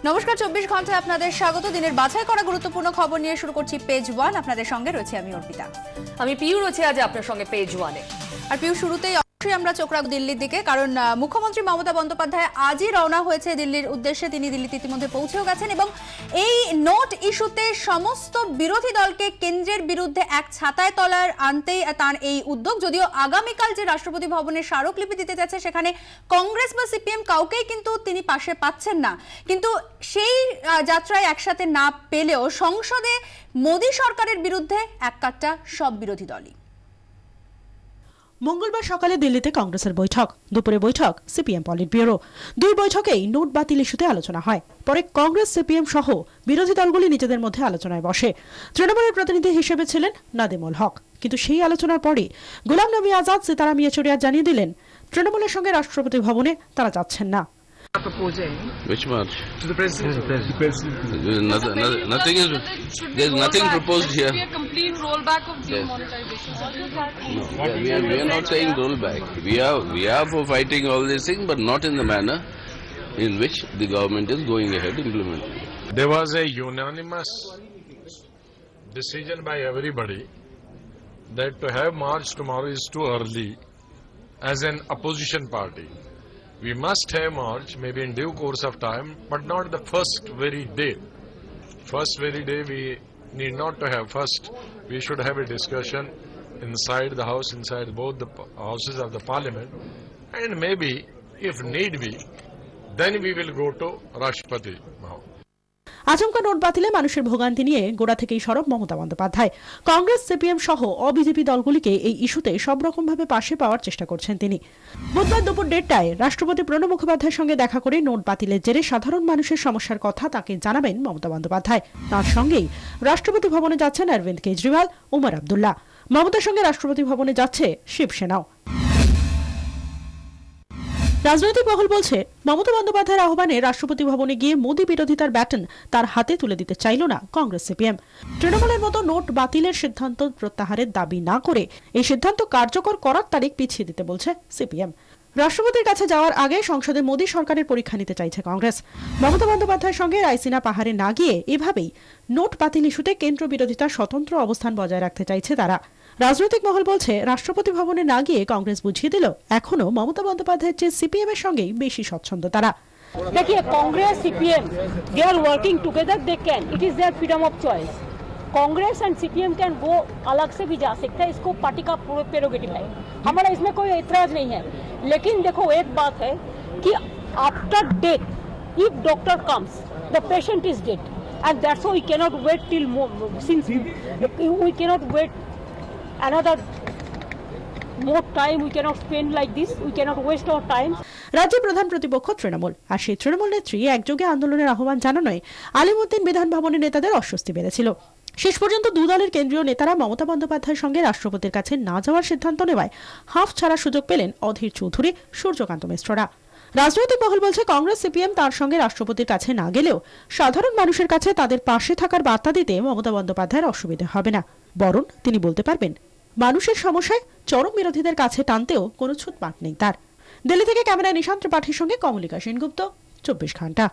নমস্কার, 24 ঘন্টায় আপনাদের স্বাগত। দিনের বাছাই করা গুরুত্বপূর্ণ খবর নিয়ে শুরু করছি পেজ ওয়ান। আপনাদের সঙ্গে রয়েছে আমি অর্পিতা। আমি পিউ রয়েছে আজ আপনার সঙ্গে পেজ ওয়ানে। আর পিউ, শুরুতেই অবশ্যই আমরা চোখ রাখব দিল্লির দিকে, কারণ মুখ্যমন্ত্রী মমতা বন্দ্যোপাধ্যায় আজই রওনা হয়েছে দিল্লির উদ্দেশ্যে। তিনি দিল্লিতে ইতিমধ্যে পৌঁছেও গেছেন এবং এই নোট ইস্যুতে সমস্ত বিরোধী দলকে কেন্দ্রের বিরুদ্ধে এক ছাতায় তলায় আনতেই তার এই উদ্যোগ। যদিও আগামীকাল যে রাষ্ট্রপতি ভবনে স্মারকলিপি দিতে যাচ্ছে, সেখানে কংগ্রেস বা সিপিএম কাউকেই কিন্তু তিনি পাশে পাচ্ছেন না। কিন্তু সেই যাত্রায় একসাথে না পেলেও সংসদে মোদী সরকারের বিরুদ্ধে এক কাট্টা সব বিরোধী দলই। মঙ্গলবার সকালে দিল্লিতে কংগ্রেসের বৈঠক, দুপুরে বৈঠক সিপিএম পলিট ব্যুরো। দুই বৈঠকেই নোট বাতিল ইস্যুতে আলোচনা হয়। পরে কংগ্রেস, সিপিএম সহ বিরোধী দলগুলি নিজেদের মধ্যে আলোচনায় বসে। তৃণমূলের প্রতিনিধি হিসেবে ছিলেন নাদিমুল হক, কিন্তু সেই আলোচনার পরে গোলাম নবী আজাদ, সিতারাম ইয়েচুরিয়া জানিয়ে দিলেন তৃণমূলের সঙ্গে রাষ্ট্রপতি ভবনে তারা যাচ্ছেন না। Which march? To the president. The president. Nothing is. There's nothing proposed here. Be a complete rollback of Yes. demonetization. No, we are not saying rollback. We are for fighting all these things, but not in the manner in which the government is going ahead implementing. There was a unanimous decision by everybody that to have march tomorrow is too early as an opposition party. We must have march maybe in due course of time, but not the first very day. First very day we need not to have. First we should have a discussion inside the house, inside both the houses of the parliament, and maybe if need be, then we will go to Rashtrapati Bhavan. আচমকা note বাতিলে মানুষের ভোগান্তি নিয়ে গোড়া থেকেই সরব Mamata Bandyopadhyay. Congress, CPM সহ অবিজেপি দলগুলিকে এই ইস্যুতে সব রকমভাবে পাশে পাওয়ার চেষ্টা করছেন তিনি। বুধবার দুপুর 1:30টায় রাষ্ট্রপতি প্রণব মুখোপাধ্যায়ের সঙ্গে দেখা করে নোট বাতিলের জেরে সাধারণ মানুষের সমস্যার কথা তাকে জানাবেন মমতা বন্দ্যোপাধ্যায়। তার সঙ্গেই রাষ্ট্রপতি ভবনে যাচ্ছেন অরবিন্দ কেজরিওয়াল, ওমর আবদুল্লাহ। মমতার সঙ্গে রাষ্ট্রপতি ভবনে যাচ্ছে শিবসেনাও। রাজনৈতিক মহল বলছে, মমতা বন্দ্যোপাধ্যায়ের আহ্বানে রাষ্ট্রপতি ভবনে গিয়ে মোদী বিরোধিতার ব্যাটন তার হাতে তুলে দিতে চাইল না কংগ্রেস, সিপিএম। তৃণমূলের মতো নোট বাতিলের সিদ্ধান্ত প্রত্যাহারের দাবি না করে এই সিদ্ধান্ত কার্যকর করার তারিখ পিছিয়ে দিতে বলছে সিপিএম। রাষ্ট্রপতির কাছে যাওয়ার আগে সংসদে মোদী সরকারের পরীক্ষা নিতে চাইছে কংগ্রেস। মমতা বন্দ্যোপাধ্যায়ের সঙ্গে রাইসিনা পাহাড়ে না গিয়ে এভাবেই নোট বাতিল ইস্যুতে কেন্দ্র বিরোধিতার স্বতন্ত্র অবস্থান বজায় রাখতে চাইছে তারা। রাজনৈতিক মহল বলছে, রাষ্ট্রপতি ভবনে না গিয়ে কংগ্রেস বুঝিয়ে দিল এখনো মমতা বন্দ্যোপাধ্যায়ের চেয়ে সিপিএম এর সঙ্গেই বেশি স্বচ্ছন্দ তারা। देखिए Congress CPM they are working together, they can, it is their freedom of choice. Congress and CPM can go अलग से भी जा सकता है, इसको पार्टी का प्रेरोगेटिव है, हमारा इसमें कोई एतराज नहीं है। लेकिन देखो एक बात है कि after death if doctor comes the patient is dead and that's why we cannot wait till since we cannot wait another more time, we cannot spend like this, we cannot waste our time. রাজ্যের প্রধান প্রতিপক্ষ তৃণমূল, আর সেই তৃণমূল নেত্রী একযোগে আন্দোলনের আহ্বান জানানোয় আলিমুদ্দিন বিধান ভবনের নেতাদের অস্বস্তি বেড়েছিল। শেষ পর্যন্ত দু দলের কেন্দ্রীয় নেতারা মমতা বন্দ্যোপাধ্যায়ের সঙ্গে রাষ্ট্রপতির কাছে না যাওয়ার সিদ্ধান্ত নেওয়ায় হাফ ছাড়ার সুযোগ পেলেন অধীর চৌধুরী, সূর্যকান্ত মিশ্ররা। রাজনৈতিক মহল বলছে, কংগ্রেস, সিপিএম তার সঙ্গে রাষ্ট্রপতির কাছে না গেলেও সাধারণ মানুষের কাছে তাদের পাশে থাকার বার্তা দিতে মমতা বন্দ্যোপাধ্যায়ের অসুবিধা হবে না। বরং তিনি বলতে পারবেন মানুষের সমস্যায় চরম বিরোধীদের কাছে টানতেও কোনো ছুটপাট নেই তার। দিল্লি থেকে ক্যামেরায় নিশান্ত ত্রিপাঠীর সঙ্গে কমলিকা সেনগুপ্ত, 24 ঘন্টা।